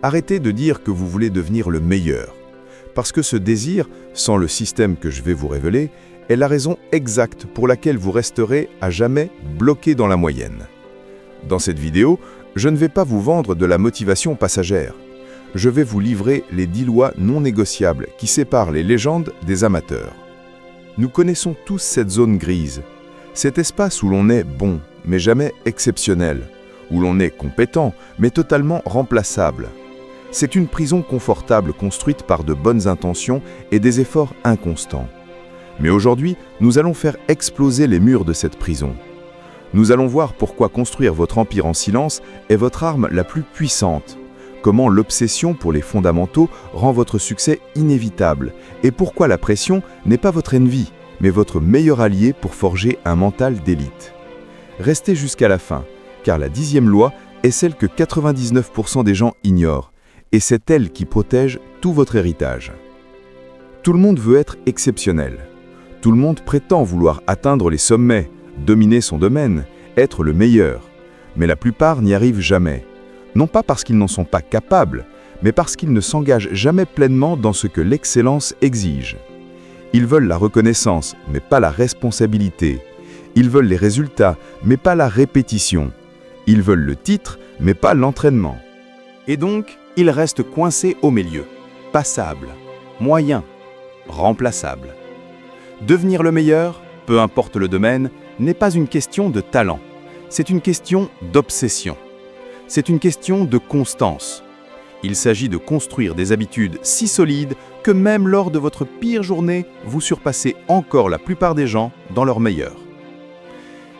Arrêtez de dire que vous voulez devenir le meilleur. Parce que ce désir, sans le système que je vais vous révéler, est la raison exacte pour laquelle vous resterez à jamais bloqué dans la moyenne. Dans cette vidéo, je ne vais pas vous vendre de la motivation passagère. Je vais vous livrer les 10 lois non négociables qui séparent les légendes des amateurs. Nous connaissons tous cette zone grise, cet espace où l'on est bon, mais jamais exceptionnel, où l'on est compétent, mais totalement remplaçable. C'est une prison confortable construite par de bonnes intentions et des efforts inconstants. Mais aujourd'hui, nous allons faire exploser les murs de cette prison. Nous allons voir pourquoi construire votre empire en silence est votre arme la plus puissante, comment l'obsession pour les fondamentaux rend votre succès inévitable et pourquoi la pression n'est pas votre ennemi, mais votre meilleur allié pour forger un mental d'élite. Restez jusqu'à la fin, car la 10e loi est celle que 99% des gens ignorent, et c'est elle qui protège tout votre héritage. Tout le monde veut être exceptionnel. Tout le monde prétend vouloir atteindre les sommets, dominer son domaine, être le meilleur. Mais la plupart n'y arrivent jamais. Non pas parce qu'ils n'en sont pas capables, mais parce qu'ils ne s'engagent jamais pleinement dans ce que l'excellence exige. Ils veulent la reconnaissance, mais pas la responsabilité. Ils veulent les résultats, mais pas la répétition. Ils veulent le titre, mais pas l'entraînement. Et donc, ils restent coincés au milieu, passables, moyens, remplaçables. Devenir le meilleur, peu importe le domaine, n'est pas une question de talent. C'est une question d'obsession. C'est une question de constance. Il s'agit de construire des habitudes si solides que même lors de votre pire journée, vous surpassez encore la plupart des gens dans leur meilleur.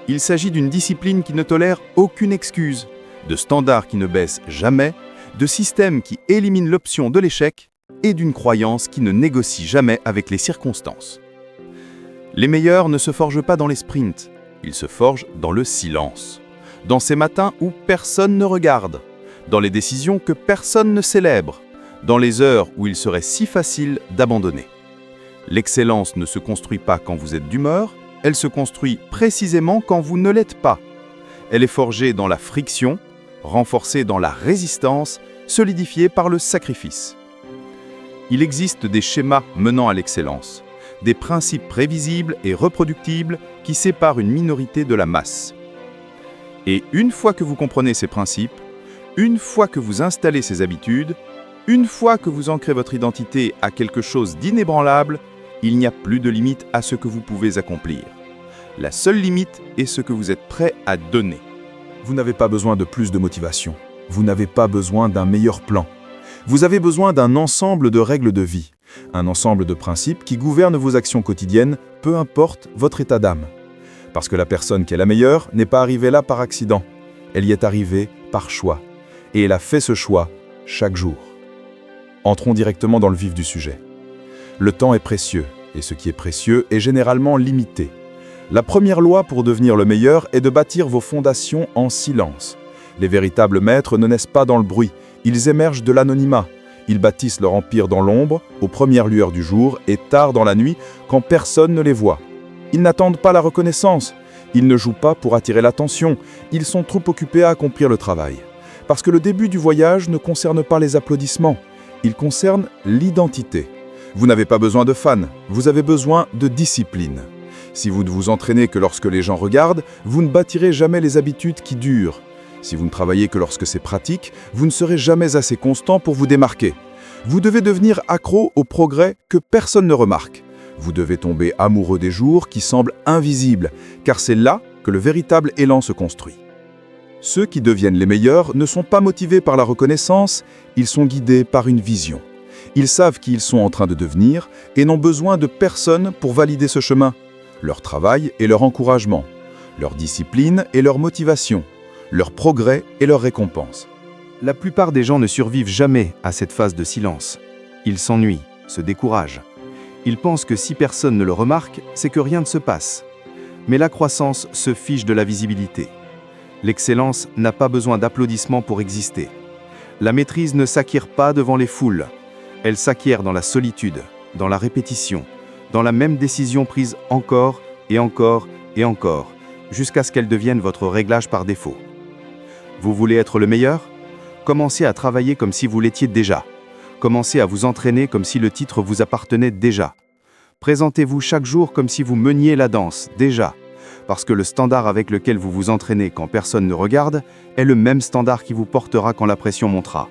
Il s'agit d'une discipline qui ne tolère aucune excuse, de standards qui ne baissent jamais, de systèmes qui éliminent l'option de l'échec et d'une croyance qui ne négocie jamais avec les circonstances. Les meilleurs ne se forgent pas dans les sprints, ils se forgent dans le silence, dans ces matins où personne ne regarde, dans les décisions que personne ne célèbre, dans les heures où il serait si facile d'abandonner. L'excellence ne se construit pas quand vous êtes d'humeur, elle se construit précisément quand vous ne l'êtes pas. Elle est forgée dans la friction, renforcée dans la résistance, solidifiée par le sacrifice. Il existe des schémas menant à l'excellence, des principes prévisibles et reproductibles qui séparent une minorité de la masse. Et une fois que vous comprenez ces principes, une fois que vous installez ces habitudes, une fois que vous ancrez votre identité à quelque chose d'inébranlable, il n'y a plus de limite à ce que vous pouvez accomplir. La seule limite est ce que vous êtes prêt à donner. Vous n'avez pas besoin de plus de motivation. Vous n'avez pas besoin d'un meilleur plan. Vous avez besoin d'un ensemble de règles de vie, un ensemble de principes qui gouvernent vos actions quotidiennes, peu importe votre état d'âme. Parce que la personne qui est la meilleure n'est pas arrivée là par accident. Elle y est arrivée par choix. Et elle a fait ce choix chaque jour. Entrons directement dans le vif du sujet. Le temps est précieux, et ce qui est précieux est généralement limité. La première loi pour devenir le meilleur est de bâtir vos fondations en silence. Les véritables maîtres ne naissent pas dans le bruit, ils émergent de l'anonymat. Ils bâtissent leur empire dans l'ombre, aux premières lueurs du jour et tard dans la nuit, quand personne ne les voit. Ils n'attendent pas la reconnaissance, ils ne jouent pas pour attirer l'attention, ils sont trop occupés à accomplir le travail. Parce que le début du voyage ne concerne pas les applaudissements, il concerne l'identité. Vous n'avez pas besoin de fans, vous avez besoin de discipline. Si vous ne vous entraînez que lorsque les gens regardent, vous ne bâtirez jamais les habitudes qui durent. Si vous ne travaillez que lorsque c'est pratique, vous ne serez jamais assez constant pour vous démarquer. Vous devez devenir accro au progrès que personne ne remarque. Vous devez tomber amoureux des jours qui semblent invisibles, car c'est là que le véritable élan se construit. Ceux qui deviennent les meilleurs ne sont pas motivés par la reconnaissance, ils sont guidés par une vision. Ils savent qui ils sont en train de devenir et n'ont besoin de personne pour valider ce chemin. Leur travail et leur encouragement, leur discipline et leur motivation, leur progrès et leur récompense. La plupart des gens ne survivent jamais à cette phase de silence. Ils s'ennuient, se découragent. Ils pensent que si personne ne le remarque, c'est que rien ne se passe. Mais la croissance se fiche de la visibilité. L'excellence n'a pas besoin d'applaudissements pour exister. La maîtrise ne s'acquiert pas devant les foules. Elle s'acquiert dans la solitude, dans la répétition, dans la même décision prise encore et encore et encore, jusqu'à ce qu'elle devienne votre réglage par défaut. Vous voulez être le meilleur ? Commencez à travailler comme si vous l'étiez déjà. Commencez à vous entraîner comme si le titre vous appartenait déjà. Présentez-vous chaque jour comme si vous meniez la danse, déjà. Parce que le standard avec lequel vous vous entraînez quand personne ne regarde est le même standard qui vous portera quand la pression montera.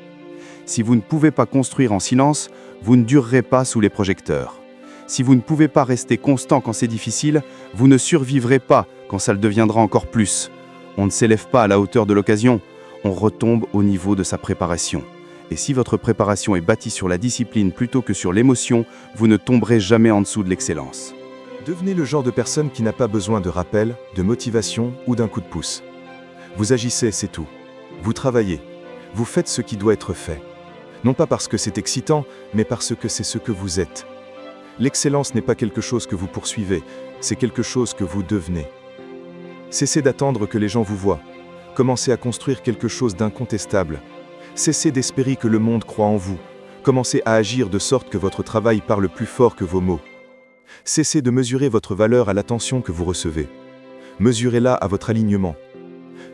Si vous ne pouvez pas construire en silence, vous ne durerez pas sous les projecteurs. Si vous ne pouvez pas rester constant quand c'est difficile, vous ne survivrez pas quand ça le deviendra encore plus. On ne s'élève pas à la hauteur de l'occasion, on retombe au niveau de sa préparation. Et si votre préparation est bâtie sur la discipline plutôt que sur l'émotion, vous ne tomberez jamais en dessous de l'excellence. Devenez le genre de personne qui n'a pas besoin de rappel, de motivation ou d'un coup de pouce. Vous agissez, c'est tout. Vous travaillez. Vous faites ce qui doit être fait. Non pas parce que c'est excitant, mais parce que c'est ce que vous êtes. L'excellence n'est pas quelque chose que vous poursuivez, c'est quelque chose que vous devenez. Cessez d'attendre que les gens vous voient. Commencez à construire quelque chose d'incontestable. Cessez d'espérer que le monde croit en vous. Commencez à agir de sorte que votre travail parle plus fort que vos mots. Cessez de mesurer votre valeur à l'attention que vous recevez. Mesurez-la à votre alignement.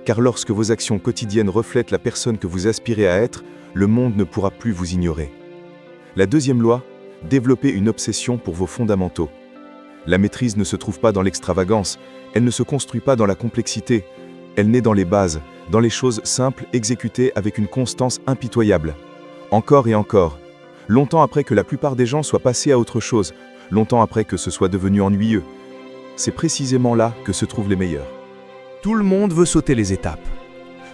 Car lorsque vos actions quotidiennes reflètent la personne que vous aspirez à être, le monde ne pourra plus vous ignorer. La deuxième loi, développez une obsession pour vos fondamentaux. La maîtrise ne se trouve pas dans l'extravagance, elle ne se construit pas dans la complexité, elle naît dans les bases, dans les choses simples exécutées avec une constance impitoyable. Encore et encore, longtemps après que la plupart des gens soient passés à autre chose, longtemps après que ce soit devenu ennuyeux. C'est précisément là que se trouvent les meilleurs. Tout le monde veut sauter les étapes.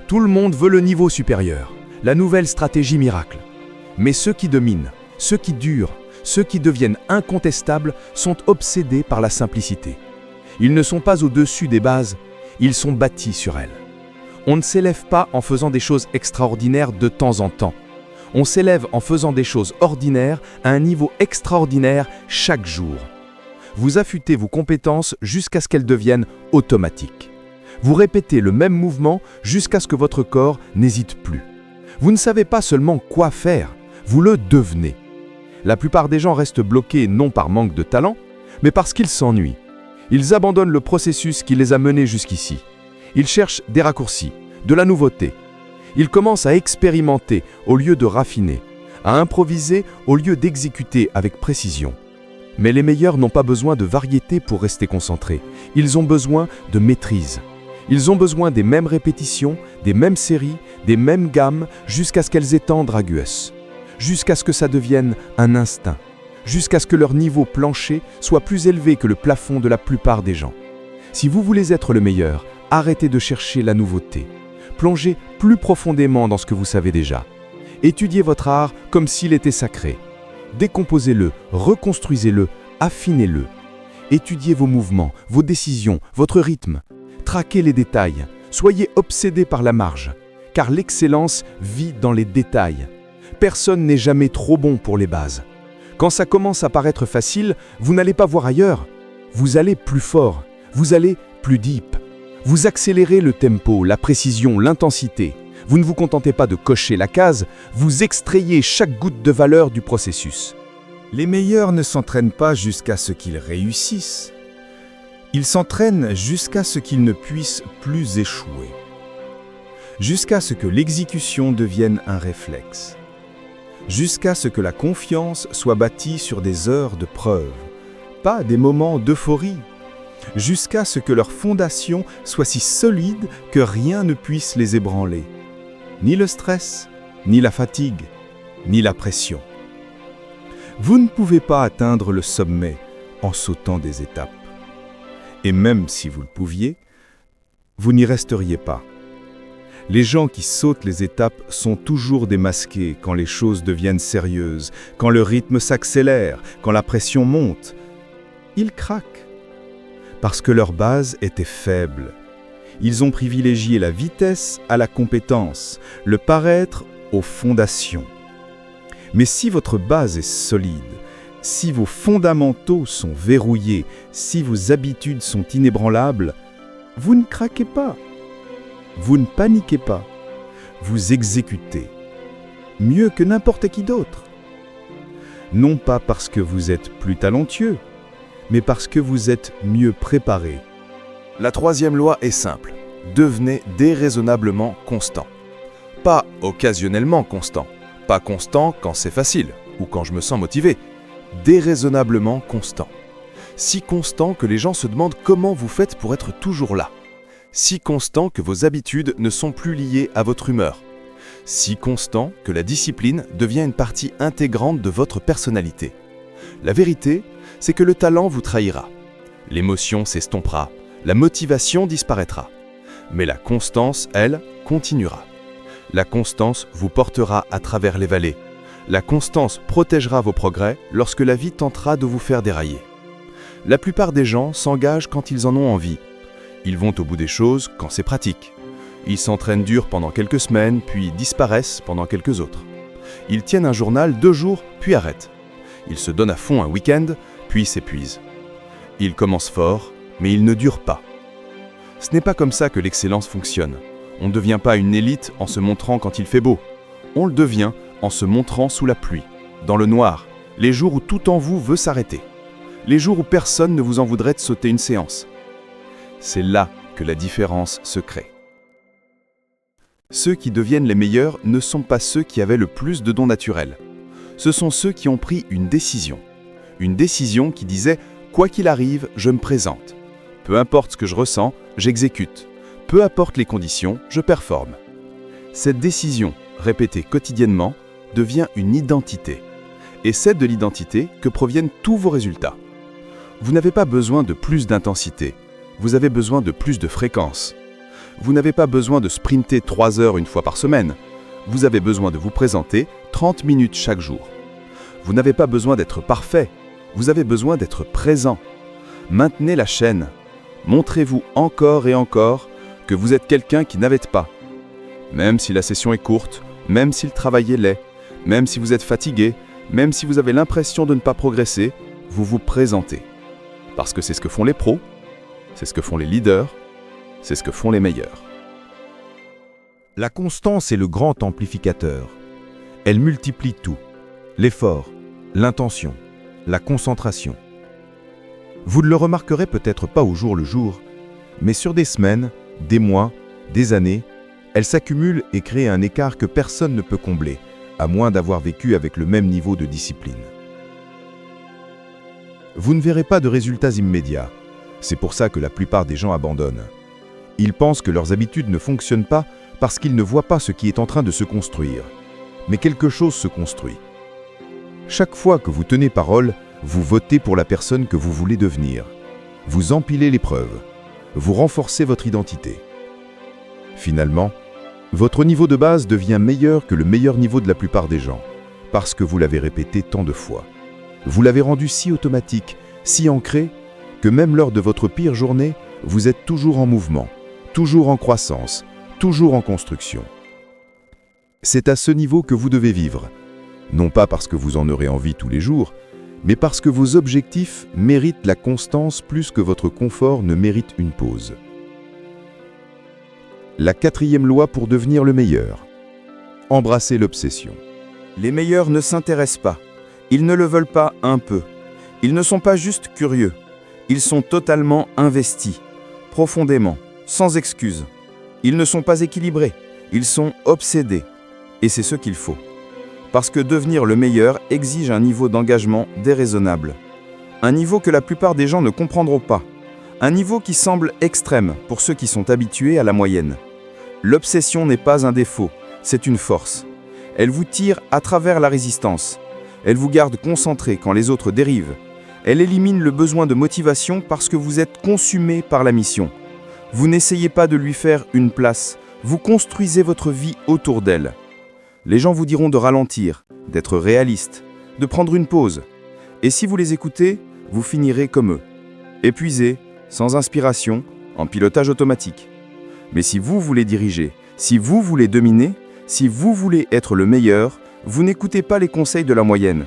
Tout le monde veut le niveau supérieur, la nouvelle stratégie miracle. Mais ceux qui dominent, ceux qui durent, ceux qui deviennent incontestables sont obsédés par la simplicité. Ils ne sont pas au-dessus des bases, ils sont bâtis sur elles. On ne s'élève pas en faisant des choses extraordinaires de temps en temps. On s'élève en faisant des choses ordinaires à un niveau extraordinaire chaque jour. Vous affûtez vos compétences jusqu'à ce qu'elles deviennent automatiques. Vous répétez le même mouvement jusqu'à ce que votre corps n'hésite plus. Vous ne savez pas seulement quoi faire, vous le devenez. La plupart des gens restent bloqués non par manque de talent, mais parce qu'ils s'ennuient. Ils abandonnent le processus qui les a menés jusqu'ici. Ils cherchent des raccourcis, de la nouveauté. Ils commencent à expérimenter au lieu de raffiner, à improviser au lieu d'exécuter avec précision. Mais les meilleurs n'ont pas besoin de variété pour rester concentrés. Ils ont besoin de maîtrise. Ils ont besoin des mêmes répétitions, des mêmes séries, des mêmes gammes, jusqu'à ce qu'elles étendent ragueusses. Jusqu'à ce que ça devienne un instinct. Jusqu'à ce que leur niveau plancher soit plus élevé que le plafond de la plupart des gens. Si vous voulez être le meilleur, arrêtez de chercher la nouveauté. Plongez plus profondément dans ce que vous savez déjà. Étudiez votre art comme s'il était sacré. Décomposez-le, reconstruisez-le, affinez-le. Étudiez vos mouvements, vos décisions, votre rythme. Traquez les détails. Soyez obsédés par la marge. Car l'excellence vit dans les détails. Personne n'est jamais trop bon pour les bases. Quand ça commence à paraître facile, vous n'allez pas voir ailleurs. Vous allez plus fort, vous allez plus deep. Vous accélérez le tempo, la précision, l'intensité. Vous ne vous contentez pas de cocher la case, vous extrayez chaque goutte de valeur du processus. Les meilleurs ne s'entraînent pas jusqu'à ce qu'ils réussissent. Ils s'entraînent jusqu'à ce qu'ils ne puissent plus échouer. Jusqu'à ce que l'exécution devienne un réflexe. Jusqu'à ce que la confiance soit bâtie sur des heures de preuve, pas des moments d'euphorie. Jusqu'à ce que leur fondation soit si solide que rien ne puisse les ébranler. Ni le stress, ni la fatigue, ni la pression. Vous ne pouvez pas atteindre le sommet en sautant des étapes. Et même si vous le pouviez, vous n'y resteriez pas. Les gens qui sautent les étapes sont toujours démasqués quand les choses deviennent sérieuses, quand le rythme s'accélère, quand la pression monte. Ils craquent. Parce que leur base était faible. Ils ont privilégié la vitesse à la compétence, le paraître aux fondations. Mais si votre base est solide, si vos fondamentaux sont verrouillés, si vos habitudes sont inébranlables, vous ne craquez pas. Vous ne paniquez pas. Vous exécutez. Mieux que n'importe qui d'autre. Non pas parce que vous êtes plus talentueux, mais parce que vous êtes mieux préparé. La troisième loi est simple. Devenez déraisonnablement constant. Pas occasionnellement constant, pas constant quand c'est facile ou quand je me sens motivé, déraisonnablement constant. Si constant que les gens se demandent comment vous faites pour être toujours là. Si constant que vos habitudes ne sont plus liées à votre humeur. Si constant que la discipline devient une partie intégrante de votre personnalité. La vérité, c'est que le talent vous trahira. L'émotion s'estompera, la motivation disparaîtra. Mais la constance, elle, continuera. La constance vous portera à travers les vallées. La constance protégera vos progrès lorsque la vie tentera de vous faire dérailler. La plupart des gens s'engagent quand ils en ont envie. Ils vont au bout des choses quand c'est pratique. Ils s'entraînent dur pendant quelques semaines, puis disparaissent pendant quelques autres. Ils tiennent un journal 2 jours, puis arrêtent. Ils se donnent à fond un week-end, puis s'épuisent. Ils commencent fort, mais ils ne durent pas. Ce n'est pas comme ça que l'excellence fonctionne. On ne devient pas une élite en se montrant quand il fait beau. On le devient en se montrant sous la pluie, dans le noir, les jours où tout en vous veut s'arrêter. Les jours où personne ne vous en voudrait de sauter une séance. C'est là que la différence se crée. Ceux qui deviennent les meilleurs ne sont pas ceux qui avaient le plus de dons naturels. Ce sont ceux qui ont pris une décision. Une décision qui disait « Quoi qu'il arrive, je me présente. Peu importe ce que je ressens, j'exécute. Peu importe les conditions, je performe. » Cette décision, répétée quotidiennement, devient une identité. Et c'est de l'identité que proviennent tous vos résultats. Vous n'avez pas besoin de plus d'intensité. Vous avez besoin de plus de fréquence. Vous n'avez pas besoin de sprinter 3 heures une fois par semaine. Vous avez besoin de vous présenter 30 minutes chaque jour. Vous n'avez pas besoin d'être parfait. Vous avez besoin d'être présent. Maintenez la chaîne. Montrez-vous encore et encore que vous êtes quelqu'un qui n'avait pas. Même si la session est courte, même si le travail est laid, même si vous êtes fatigué, même si vous avez l'impression de ne pas progresser, vous vous présentez. Parce que c'est ce que font les pros, c'est ce que font les leaders, c'est ce que font les meilleurs. La constance est le grand amplificateur. Elle multiplie tout. L'effort, l'intention, la concentration. Vous ne le remarquerez peut-être pas au jour le jour, mais sur des semaines, des mois, des années, elle s'accumule et crée un écart que personne ne peut combler, à moins d'avoir vécu avec le même niveau de discipline. Vous ne verrez pas de résultats immédiats. C'est pour ça que la plupart des gens abandonnent. Ils pensent que leurs habitudes ne fonctionnent pas parce qu'ils ne voient pas ce qui est en train de se construire. Mais quelque chose se construit. Chaque fois que vous tenez parole, vous votez pour la personne que vous voulez devenir. Vous empilez les preuves. Vous renforcez votre identité. Finalement, votre niveau de base devient meilleur que le meilleur niveau de la plupart des gens, parce que vous l'avez répété tant de fois. Vous l'avez rendu si automatique, si ancré, que même lors de votre pire journée, vous êtes toujours en mouvement, toujours en croissance, toujours en construction. C'est à ce niveau que vous devez vivre, non pas parce que vous en aurez envie tous les jours, mais parce que vos objectifs méritent la constance plus que votre confort ne mérite une pause. La 4e loi pour devenir le meilleur. Embrassez l'obsession. Les meilleurs ne s'intéressent pas. Ils ne le veulent pas un peu. Ils ne sont pas juste curieux. Ils sont totalement investis, profondément, sans excuse. Ils ne sont pas équilibrés. Ils sont obsédés. Et c'est ce qu'il faut. Parce que devenir le meilleur exige un niveau d'engagement déraisonnable. Un niveau que la plupart des gens ne comprendront pas. Un niveau qui semble extrême pour ceux qui sont habitués à la moyenne. L'obsession n'est pas un défaut, c'est une force. Elle vous tire à travers la résistance. Elle vous garde concentré quand les autres dérivent. Elle élimine le besoin de motivation parce que vous êtes consumé par la mission. Vous n'essayez pas de lui faire une place, vous construisez votre vie autour d'elle. Les gens vous diront de ralentir, d'être réaliste, de prendre une pause. Et si vous les écoutez, vous finirez comme eux. Épuisé, sans inspiration, en pilotage automatique. Mais si vous voulez diriger, si vous voulez dominer, si vous voulez être le meilleur, vous n'écoutez pas les conseils de la moyenne.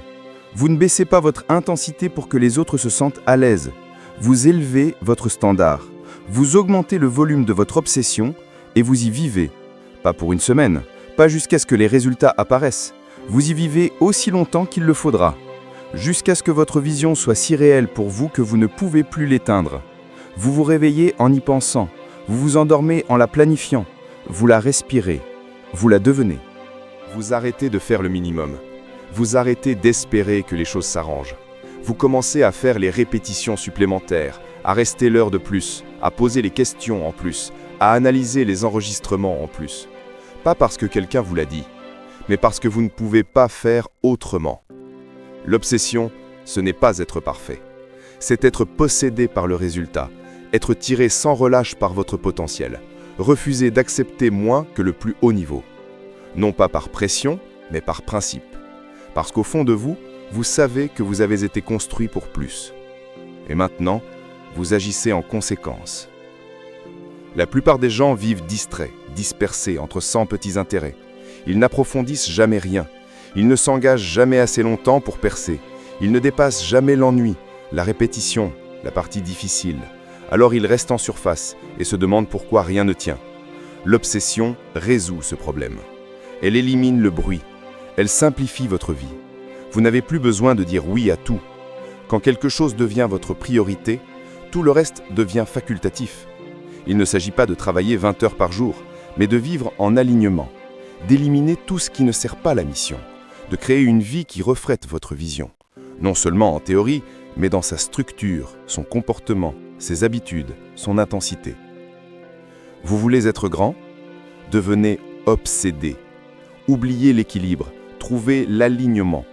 Vous ne baissez pas votre intensité pour que les autres se sentent à l'aise. Vous élevez votre standard. Vous augmentez le volume de votre obsession et vous y vivez. Pas pour une semaine, pas jusqu'à ce que les résultats apparaissent. Vous y vivez aussi longtemps qu'il le faudra. Jusqu'à ce que votre vision soit si réelle pour vous que vous ne pouvez plus l'éteindre. Vous vous réveillez en y pensant. Vous vous endormez en la planifiant. Vous la respirez. Vous la devenez. Vous arrêtez de faire le minimum. Vous arrêtez d'espérer que les choses s'arrangent. Vous commencez à faire les répétitions supplémentaires, à rester l'heure de plus, à poser les questions en plus, à analyser les enregistrements en plus. Pas parce que quelqu'un vous l'a dit, mais parce que vous ne pouvez pas faire autrement. L'obsession, ce n'est pas être parfait. C'est être possédé par le résultat, être tiré sans relâche par votre potentiel, refuser d'accepter moins que le plus haut niveau. Non pas par pression, mais par principe. Parce qu'au fond de vous, vous savez que vous avez été construit pour plus. Et maintenant, vous agissez en conséquence. La plupart des gens vivent distraits, dispersés entre 100 petits intérêts. Ils n'approfondissent jamais rien. Ils ne s'engagent jamais assez longtemps pour percer. Ils ne dépassent jamais l'ennui, la répétition, la partie difficile. Alors ils restent en surface et se demandent pourquoi rien ne tient. L'obsession résout ce problème. Elle élimine le bruit. Elle simplifie votre vie. Vous n'avez plus besoin de dire oui à tout. Quand quelque chose devient votre priorité, tout le reste devient facultatif. Il ne s'agit pas de travailler 20 heures par jour, mais de vivre en alignement, d'éliminer tout ce qui ne sert pas la mission, de créer une vie qui reflète votre vision. Non seulement en théorie, mais dans sa structure, son comportement, ses habitudes, son intensité. Vous voulez être grand? Devenez obsédé. Oubliez l'équilibre, trouvez l'alignement.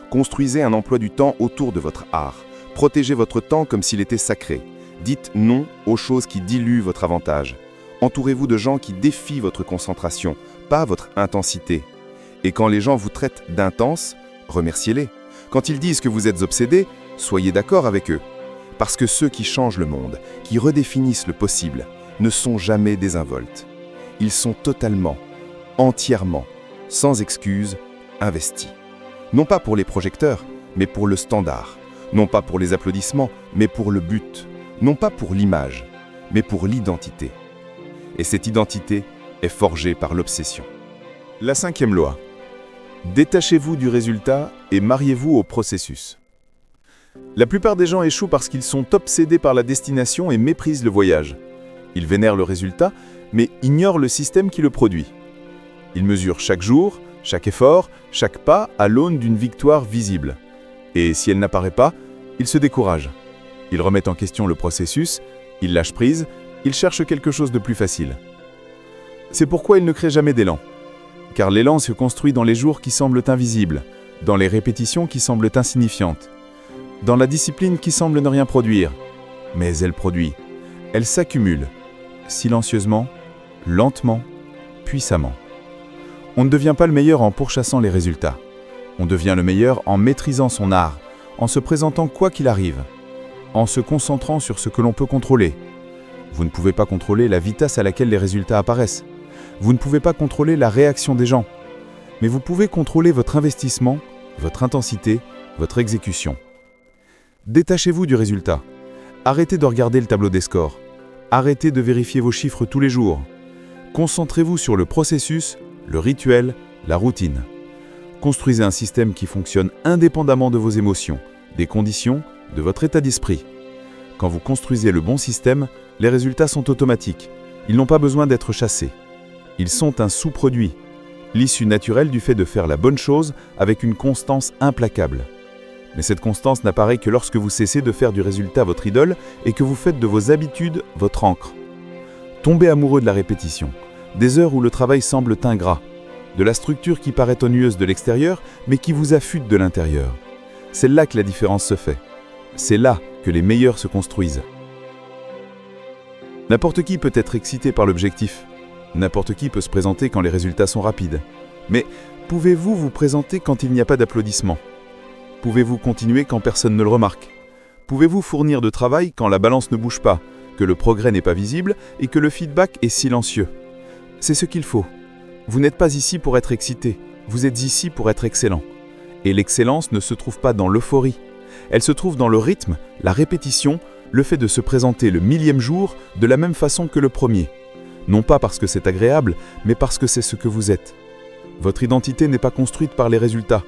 Construisez un emploi du temps autour de votre art. Protégez votre temps comme s'il était sacré. Dites non aux choses qui diluent votre avantage. Entourez-vous de gens qui défient votre concentration, pas votre intensité. Et quand les gens vous traitent d'intense, remerciez-les. Quand ils disent que vous êtes obsédé, soyez d'accord avec eux. Parce que ceux qui changent le monde, qui redéfinissent le possible, ne sont jamais désinvoltes. Ils sont totalement, entièrement, sans excuse, investis. Non pas pour les projecteurs, mais pour le standard. Non pas pour les applaudissements, mais pour le but. Non pas pour l'image, mais pour l'identité. Et cette identité est forgée par l'obsession. La 5e loi. Détachez-vous du résultat et mariez-vous au processus. La plupart des gens échouent parce qu'ils sont obsédés par la destination et méprisent le voyage. Ils vénèrent le résultat, mais ignorent le système qui le produit. Ils mesurent chaque jour, chaque effort, chaque pas à l'aune d'une victoire visible. Et si elle n'apparaît pas, ils se découragent. Ils remettent en question le processus, ils lâchent prise, ils cherchent quelque chose de plus facile. C'est pourquoi ils ne créent jamais d'élan. Car l'élan se construit dans les jours qui semblent invisibles, dans les répétitions qui semblent insignifiantes, dans la discipline qui semble ne rien produire. Mais elle produit. Elle s'accumule, silencieusement, lentement, puissamment. On ne devient pas le meilleur en pourchassant les résultats. On devient le meilleur en maîtrisant son art, en se présentant quoi qu'il arrive, en se concentrant sur ce que l'on peut contrôler. Vous ne pouvez pas contrôler la vitesse à laquelle les résultats apparaissent. Vous ne pouvez pas contrôler la réaction des gens. Mais vous pouvez contrôler votre investissement, votre intensité, votre exécution. Détachez-vous du résultat. Arrêtez de regarder le tableau des scores. Arrêtez de vérifier vos chiffres tous les jours. Concentrez-vous sur le processus, le rituel, la routine. Construisez un système qui fonctionne indépendamment de vos émotions, des conditions, de votre état d'esprit. Quand vous construisez le bon système, les résultats sont automatiques. Ils n'ont pas besoin d'être chassés. Ils sont un sous-produit, l'issue naturelle du fait de faire la bonne chose avec une constance implacable. Mais cette constance n'apparaît que lorsque vous cessez de faire du résultat votre idole et que vous faites de vos habitudes votre ancre. Tombez amoureux de la répétition, des heures où le travail semble ingrat, de la structure qui paraît ennuyeuse de l'extérieur mais qui vous affûte de l'intérieur. C'est là que la différence se fait. C'est là que les meilleurs se construisent. N'importe qui peut être excité par l'objectif. N'importe qui peut se présenter quand les résultats sont rapides. Mais pouvez-vous vous présenter quand il n'y a pas d'applaudissements? Pouvez-vous continuer quand personne ne le remarque? Pouvez-vous fournir de travail quand la balance ne bouge pas, que le progrès n'est pas visible et que le feedback est silencieux? C'est ce qu'il faut. Vous n'êtes pas ici pour être excité, vous êtes ici pour être excellent. Et l'excellence ne se trouve pas dans l'euphorie. Elle se trouve dans le rythme, la répétition, le fait de se présenter le 1000e jour de la même façon que le premier. Non pas parce que c'est agréable, mais parce que c'est ce que vous êtes. Votre identité n'est pas construite par les résultats,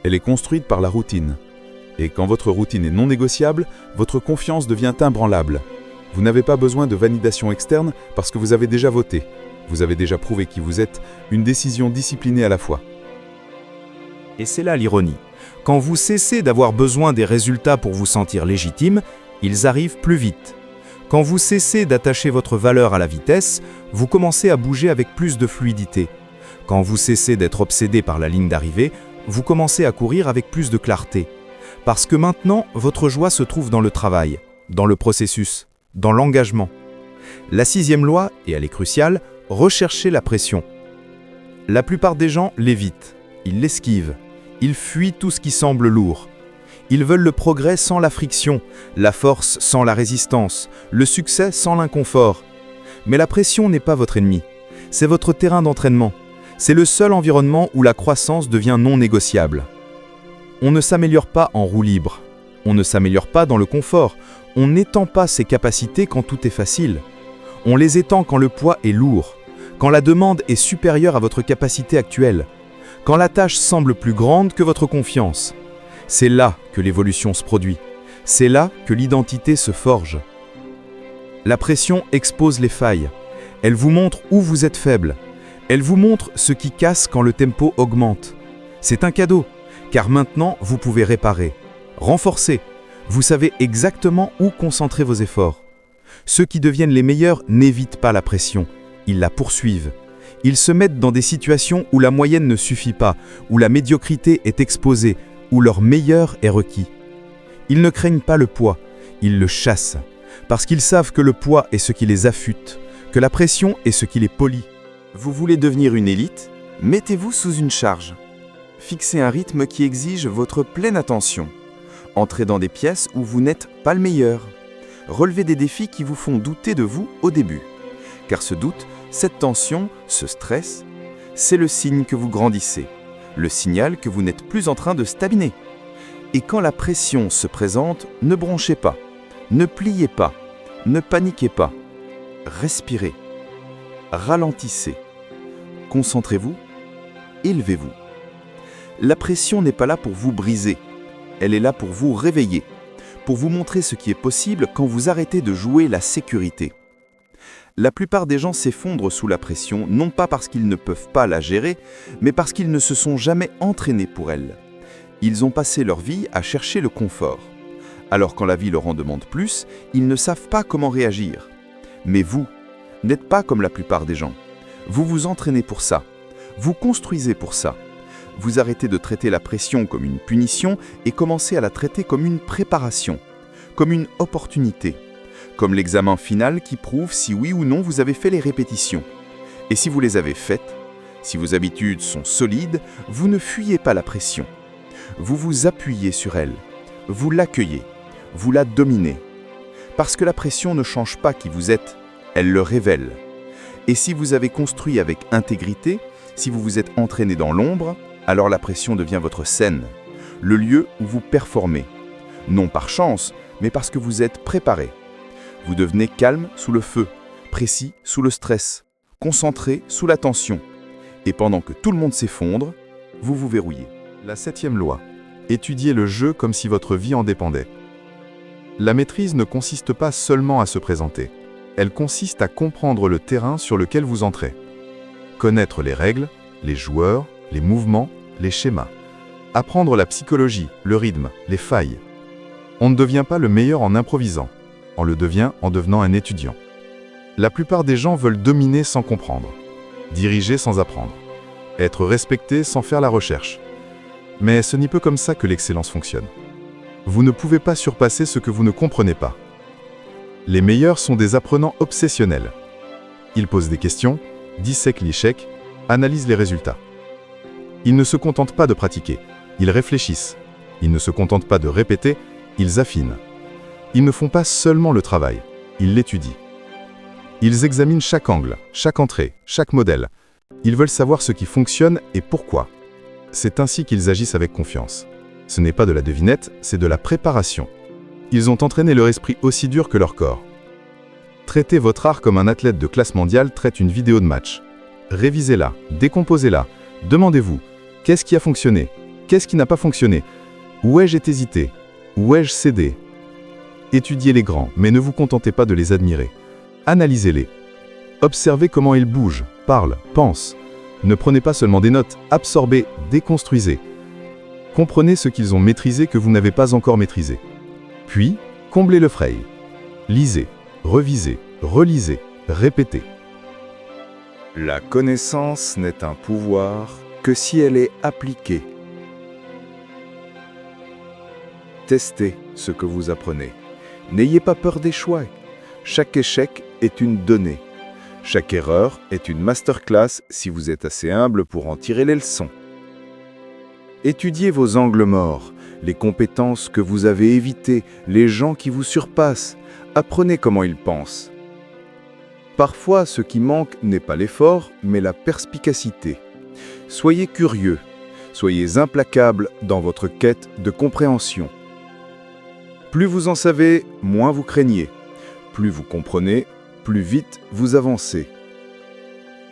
elle est construite par la routine. Et quand votre routine est non négociable, votre confiance devient imbranlable. Vous n'avez pas besoin de validation externe parce que vous avez déjà voté. Vous avez déjà prouvé qui vous êtes, une décision disciplinée à la fois. Et c'est là l'ironie. Quand vous cessez d'avoir besoin des résultats pour vous sentir légitime, ils arrivent plus vite. Quand vous cessez d'attacher votre valeur à la vitesse, vous commencez à bouger avec plus de fluidité. Quand vous cessez d'être obsédé par la ligne d'arrivée, vous commencez à courir avec plus de clarté. Parce que maintenant, votre joie se trouve dans le travail, dans le processus, dans l'engagement. La 6e loi, et elle est cruciale, recherchez la pression. La plupart des gens l'évitent, ils l'esquivent, ils fuient tout ce qui semble lourd. Ils veulent le progrès sans la friction, la force sans la résistance, le succès sans l'inconfort. Mais la pression n'est pas votre ennemi, c'est votre terrain d'entraînement. C'est le seul environnement où la croissance devient non négociable. On ne s'améliore pas en roue libre, on ne s'améliore pas dans le confort, on n'étend pas ses capacités quand tout est facile. On les étend quand le poids est lourd, quand la demande est supérieure à votre capacité actuelle, quand la tâche semble plus grande que votre confiance. C'est là que l'évolution se produit, c'est là que l'identité se forge. La pression expose les failles, elle vous montre où vous êtes faible, elle vous montre ce qui casse quand le tempo augmente. C'est un cadeau, car maintenant vous pouvez réparer, renforcer, vous savez exactement où concentrer vos efforts. Ceux qui deviennent les meilleurs n'évitent pas la pression, ils la poursuivent. Ils se mettent dans des situations où la moyenne ne suffit pas, où la médiocrité est exposée, où leur meilleur est requis. Ils ne craignent pas le poids, ils le chassent, parce qu'ils savent que le poids est ce qui les affûte, que la pression est ce qui les polit. Vous voulez devenir une élite? Mettez-vous sous une charge. Fixez un rythme qui exige votre pleine attention. Entrez dans des pièces où vous n'êtes pas le meilleur. Relevez des défis qui vous font douter de vous au début. Car ce doute, cette tension, ce stress, c'est le signe que vous grandissez, le signal que vous n'êtes plus en train de stagner. Et quand la pression se présente, ne bronchez pas, ne pliez pas, ne paniquez pas. Respirez, ralentissez, concentrez-vous, élevez-vous. La pression n'est pas là pour vous briser, elle est là pour vous réveiller, pour vous montrer ce qui est possible quand vous arrêtez de jouer la sécurité. La plupart des gens s'effondrent sous la pression, non pas parce qu'ils ne peuvent pas la gérer, mais parce qu'ils ne se sont jamais entraînés pour elle. Ils ont passé leur vie à chercher le confort. Alors quand la vie leur en demande plus, ils ne savent pas comment réagir. Mais vous n'êtes pas comme la plupart des gens. Vous vous entraînez pour ça. Vous construisez pour ça. Vous arrêtez de traiter la pression comme une punition et commencez à la traiter comme une préparation, comme une opportunité, comme l'examen final qui prouve si oui ou non vous avez fait les répétitions. Et si vous les avez faites, si vos habitudes sont solides, vous ne fuyez pas la pression. Vous vous appuyez sur elle, vous l'accueillez, vous la dominez. Parce que la pression ne change pas qui vous êtes, elle le révèle. Et si vous avez construit avec intégrité, si vous vous êtes entraîné dans l'ombre, alors la pression devient votre scène, le lieu où vous performez. Non par chance, mais parce que vous êtes préparé. Vous devenez calme sous le feu, précis sous le stress, concentré sous la tension. Et pendant que tout le monde s'effondre, vous vous verrouillez. La 7e loi. Étudiez le jeu comme si votre vie en dépendait. La maîtrise ne consiste pas seulement à se présenter. Elle consiste à comprendre le terrain sur lequel vous entrez. Connaître les règles, les joueurs, les mouvements, les schémas. Apprendre la psychologie, le rythme, les failles. On ne devient pas le meilleur en improvisant. On le devient en devenant un étudiant. La plupart des gens veulent dominer sans comprendre, diriger sans apprendre, être respecté sans faire la recherche. Mais ce n'est pas comme ça que l'excellence fonctionne. Vous ne pouvez pas surpasser ce que vous ne comprenez pas. Les meilleurs sont des apprenants obsessionnels. Ils posent des questions, dissèquent l'échec, analysent les résultats. Ils ne se contentent pas de pratiquer, ils réfléchissent. Ils ne se contentent pas de répéter, ils affinent. Ils ne font pas seulement le travail, ils l'étudient. Ils examinent chaque angle, chaque entrée, chaque modèle. Ils veulent savoir ce qui fonctionne et pourquoi. C'est ainsi qu'ils agissent avec confiance. Ce n'est pas de la devinette, c'est de la préparation. Ils ont entraîné leur esprit aussi dur que leur corps. Traitez votre art comme un athlète de classe mondiale traite une vidéo de match. Révisez-la, décomposez-la. Demandez-vous, qu'est-ce qui a fonctionné? Qu'est-ce qui n'a pas fonctionné? Où ai-je hésité? Où ai-je cédé? Étudiez les grands, mais ne vous contentez pas de les admirer. Analysez-les. Observez comment ils bougent, parlent, pensent. Ne prenez pas seulement des notes, absorbez, déconstruisez. Comprenez ce qu'ils ont maîtrisé que vous n'avez pas encore maîtrisé. Puis, comblez le fray. Lisez, revisez, relisez, répétez. La connaissance n'est un pouvoir que si elle est appliquée. Testez ce que vous apprenez. N'ayez pas peur d'échouer. Chaque échec est une donnée. Chaque erreur est une masterclass si vous êtes assez humble pour en tirer les leçons. Étudiez vos angles morts, les compétences que vous avez évitées, les gens qui vous surpassent. Apprenez comment ils pensent. Parfois, ce qui manque n'est pas l'effort, mais la perspicacité. Soyez curieux, soyez implacable dans votre quête de compréhension. Plus vous en savez, moins vous craignez. Plus vous comprenez, plus vite vous avancez.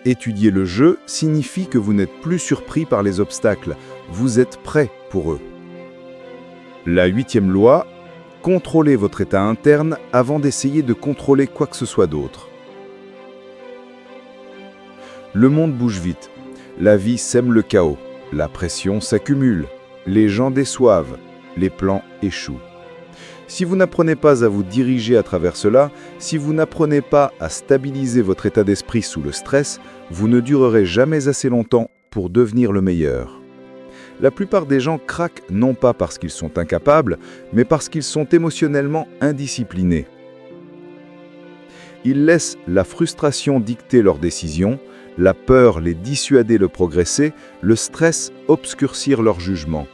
Étudier le jeu signifie que vous n'êtes plus surpris par les obstacles, vous êtes prêt pour eux. La 8e loi, contrôlez votre état interne avant d'essayer de contrôler quoi que ce soit d'autre. Le monde bouge vite, la vie sème le chaos, la pression s'accumule, les gens déçoivent, les plans échouent. Si vous n'apprenez pas à vous diriger à travers cela, si vous n'apprenez pas à stabiliser votre état d'esprit sous le stress, vous ne durerez jamais assez longtemps pour devenir le meilleur. La plupart des gens craquent non pas parce qu'ils sont incapables, mais parce qu'ils sont émotionnellement indisciplinés. Ils laissent la frustration dicter leurs décisions, la peur les dissuader de progresser, le stress obscurcir leur jugement.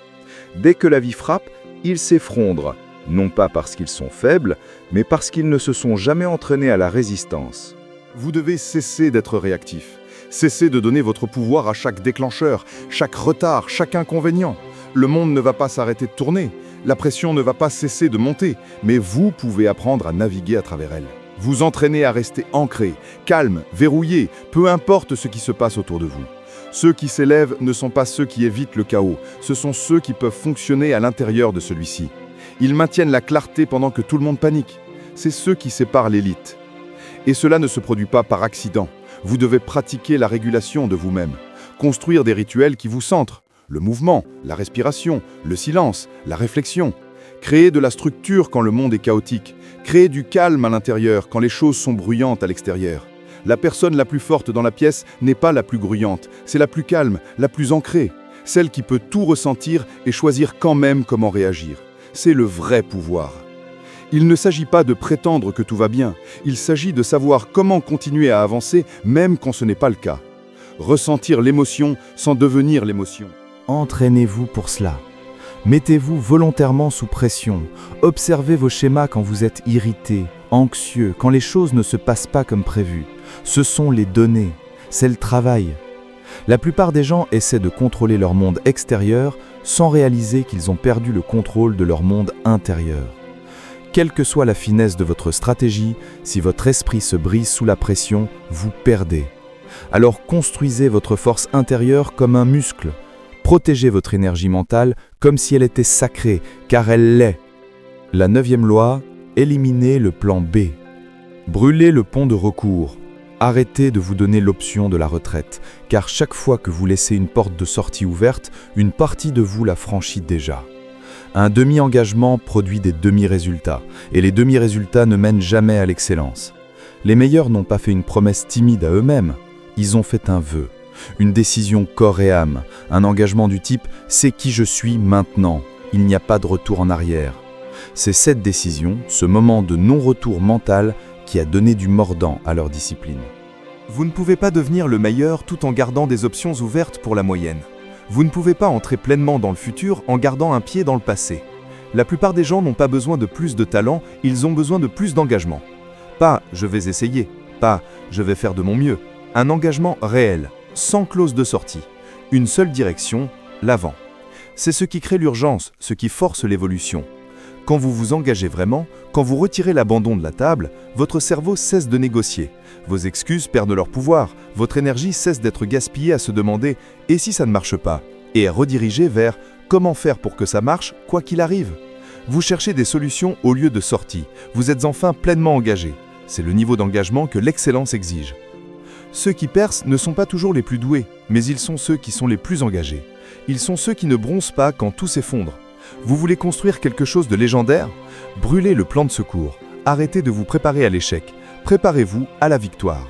Dès que la vie frappe, ils s'effondrent, non pas parce qu'ils sont faibles, mais parce qu'ils ne se sont jamais entraînés à la résistance. Vous devez cesser d'être réactif. Cessez de donner votre pouvoir à chaque déclencheur, chaque retard, chaque inconvénient. Le monde ne va pas s'arrêter de tourner, la pression ne va pas cesser de monter, mais vous pouvez apprendre à naviguer à travers elle. Vous entraînez à rester ancré, calme, verrouillé, peu importe ce qui se passe autour de vous. Ceux qui s'élèvent ne sont pas ceux qui évitent le chaos, ce sont ceux qui peuvent fonctionner à l'intérieur de celui-ci. Ils maintiennent la clarté pendant que tout le monde panique. C'est ceux qui séparent l'élite. Et cela ne se produit pas par accident. Vous devez pratiquer la régulation de vous-même, construire des rituels qui vous centrent, le mouvement, la respiration, le silence, la réflexion. Créer de la structure quand le monde est chaotique, créer du calme à l'intérieur quand les choses sont bruyantes à l'extérieur. La personne la plus forte dans la pièce n'est pas la plus bruyante, c'est la plus calme, la plus ancrée, celle qui peut tout ressentir et choisir quand même comment réagir. C'est le vrai pouvoir. Il ne s'agit pas de prétendre que tout va bien, il s'agit de savoir comment continuer à avancer même quand ce n'est pas le cas. Ressentir l'émotion sans devenir l'émotion. Entraînez-vous pour cela. Mettez-vous volontairement sous pression. Observez vos schémas quand vous êtes irrité, anxieux, quand les choses ne se passent pas comme prévu. Ce sont les données, c'est le travail. La plupart des gens essaient de contrôler leur monde extérieur sans réaliser qu'ils ont perdu le contrôle de leur monde intérieur. Quelle que soit la finesse de votre stratégie, si votre esprit se brise sous la pression, vous perdez. Alors construisez votre force intérieure comme un muscle. Protégez votre énergie mentale comme si elle était sacrée, car elle l'est. La 9e loi, éliminez le plan B. Brûlez le pont de recours. Arrêtez de vous donner l'option de la retraite, car chaque fois que vous laissez une porte de sortie ouverte, une partie de vous la franchit déjà. Un demi-engagement produit des demi-résultats, et les demi-résultats ne mènent jamais à l'excellence. Les meilleurs n'ont pas fait une promesse timide à eux-mêmes, ils ont fait un vœu, une décision corps et âme, un engagement du type « c'est qui je suis maintenant, il n'y a pas de retour en arrière ». C'est cette décision, ce moment de non-retour mental qui a donné du mordant à leur discipline. Vous ne pouvez pas devenir le meilleur tout en gardant des options ouvertes pour la moyenne. Vous ne pouvez pas entrer pleinement dans le futur en gardant un pied dans le passé. La plupart des gens n'ont pas besoin de plus de talent, ils ont besoin de plus d'engagement. Pas « je vais essayer », pas « je vais faire de mon mieux ». Un engagement réel, sans clause de sortie. Une seule direction, l'avant. C'est ce qui crée l'urgence, ce qui force l'évolution. Quand vous vous engagez vraiment, quand vous retirez l'abandon de la table, votre cerveau cesse de négocier. Vos excuses perdent leur pouvoir, votre énergie cesse d'être gaspillée à se demander « et si ça ne marche pas ?» et est redirigée vers « comment faire pour que ça marche, quoi qu'il arrive ?» Vous cherchez des solutions au lieu de sorties, vous êtes enfin pleinement engagé. C'est le niveau d'engagement que l'excellence exige. Ceux qui percent ne sont pas toujours les plus doués, mais ils sont ceux qui sont les plus engagés. Ils sont ceux qui ne bronzent pas quand tout s'effondre. Vous voulez construire quelque chose de légendaire? Brûlez le plan de secours. Arrêtez de vous préparer à l'échec. Préparez-vous à la victoire.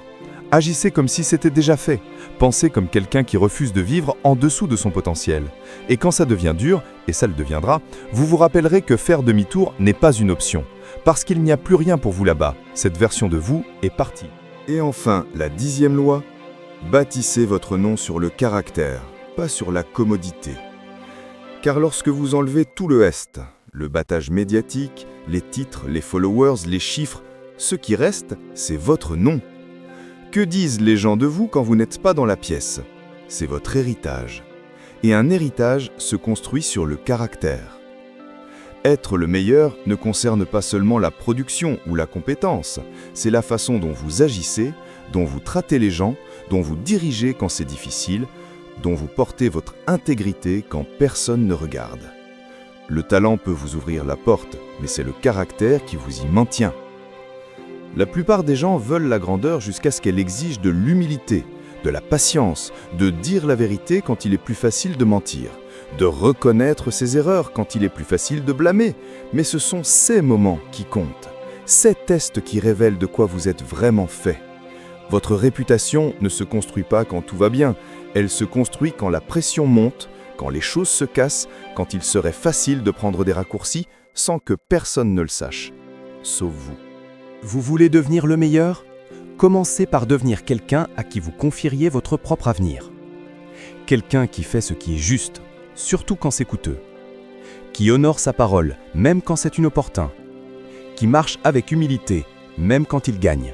Agissez comme si c'était déjà fait. Pensez comme quelqu'un qui refuse de vivre en dessous de son potentiel. Et quand ça devient dur, et ça le deviendra, vous vous rappellerez que faire demi-tour n'est pas une option. Parce qu'il n'y a plus rien pour vous là-bas. Cette version de vous est partie. Et enfin, la 10e loi, bâtissez votre nom sur le caractère, pas sur la commodité. Car lorsque vous enlevez tout le reste, le battage médiatique, les titres, les followers, les chiffres, ce qui reste, c'est votre nom. Que disent les gens de vous quand vous n'êtes pas dans la pièce? C'est votre héritage. Et un héritage se construit sur le caractère. Être le meilleur ne concerne pas seulement la production ou la compétence, c'est la façon dont vous agissez, dont vous traitez les gens, dont vous dirigez quand c'est difficile, dont vous portez votre intégrité quand personne ne regarde. Le talent peut vous ouvrir la porte, mais c'est le caractère qui vous y maintient. La plupart des gens veulent la grandeur jusqu'à ce qu'elle exige de l'humilité, de la patience, de dire la vérité quand il est plus facile de mentir, de reconnaître ses erreurs quand il est plus facile de blâmer. Mais ce sont ces moments qui comptent, ces tests qui révèlent de quoi vous êtes vraiment fait. Votre réputation ne se construit pas quand tout va bien, elle se construit quand la pression monte, quand les choses se cassent, quand il serait facile de prendre des raccourcis sans que personne ne le sache, sauf vous. Vous voulez devenir le meilleur? Commencez par devenir quelqu'un à qui vous confieriez votre propre avenir. Quelqu'un qui fait ce qui est juste, surtout quand c'est coûteux. Qui honore sa parole, même quand c'est inopportun. Qui marche avec humilité, même quand il gagne.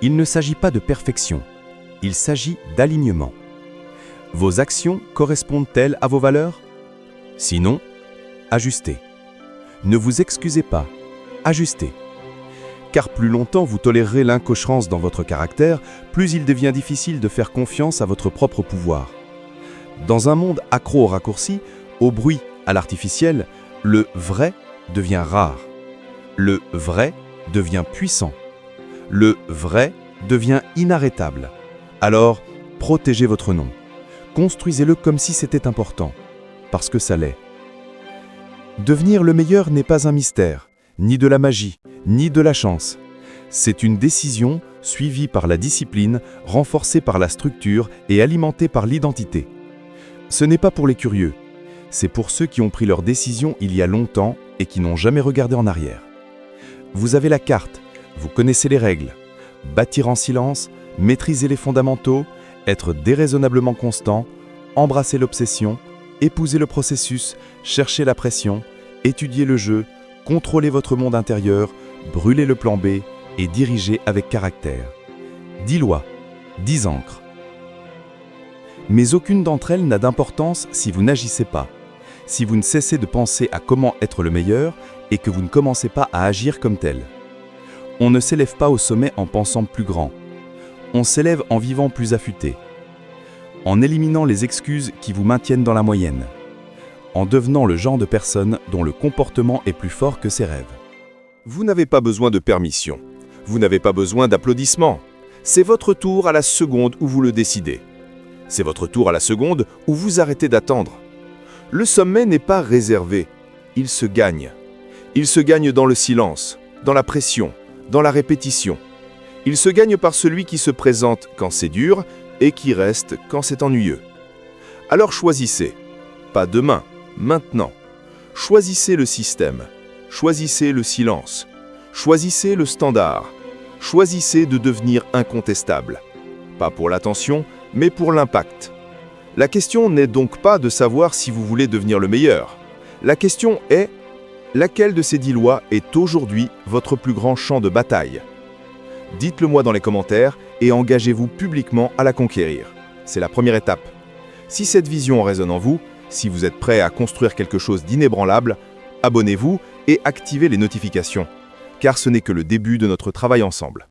Il ne s'agit pas de perfection, il s'agit d'alignement. Vos actions correspondent-elles à vos valeurs? Sinon, ajustez. Ne vous excusez pas, ajustez. Car plus longtemps vous tolérerez l'incohérence dans votre caractère, plus il devient difficile de faire confiance à votre propre pouvoir. Dans un monde accro aux raccourcis, au bruit, à l'artificiel, le vrai devient rare. Le vrai devient puissant. Le vrai devient inarrêtable. Alors, protégez votre nom. Construisez-le comme si c'était important, parce que ça l'est. Devenir le meilleur n'est pas un mystère, ni de la magie, ni de la chance. C'est une décision suivie par la discipline, renforcée par la structure et alimentée par l'identité. Ce n'est pas pour les curieux, c'est pour ceux qui ont pris leur décision il y a longtemps et qui n'ont jamais regardé en arrière. Vous avez la carte, vous connaissez les règles. Bâtir en silence, maîtriser les fondamentaux, être déraisonnablement constant, embrasser l'obsession, épouser le processus, chercher la pression, étudier le jeu, contrôler votre monde intérieur, brûler le plan B et diriger avec caractère. 10 lois, 10 encres. Mais aucune d'entre elles n'a d'importance si vous n'agissez pas, si vous ne cessez de penser à comment être le meilleur et que vous ne commencez pas à agir comme tel. On ne s'élève pas au sommet en pensant plus grand. On s'élève en vivant plus affûté. En éliminant les excuses qui vous maintiennent dans la moyenne. En devenant le genre de personne dont le comportement est plus fort que ses rêves. Vous n'avez pas besoin de permission. Vous n'avez pas besoin d'applaudissements. C'est votre tour à la seconde où vous le décidez. C'est votre tour à la seconde où vous arrêtez d'attendre. Le sommet n'est pas réservé. Il se gagne. Il se gagne dans le silence, dans la pression, dans la répétition. Il se gagne par celui qui se présente quand c'est dur et qui reste quand c'est ennuyeux. Alors choisissez. Pas demain, maintenant. Choisissez le système. Choisissez le silence. Choisissez le standard. Choisissez de devenir incontestable. Pas pour l'attention, mais pour l'impact. La question n'est donc pas de savoir si vous voulez devenir le meilleur. La question est, laquelle de ces 10 lois est aujourd'hui votre plus grand champ de bataille? Dites-le moi dans les commentaires et engagez-vous publiquement à la conquérir. C'est la première étape. Si cette vision résonne en vous, si vous êtes prêt à construire quelque chose d'inébranlable, abonnez-vous et activez les notifications, car ce n'est que le début de notre travail ensemble.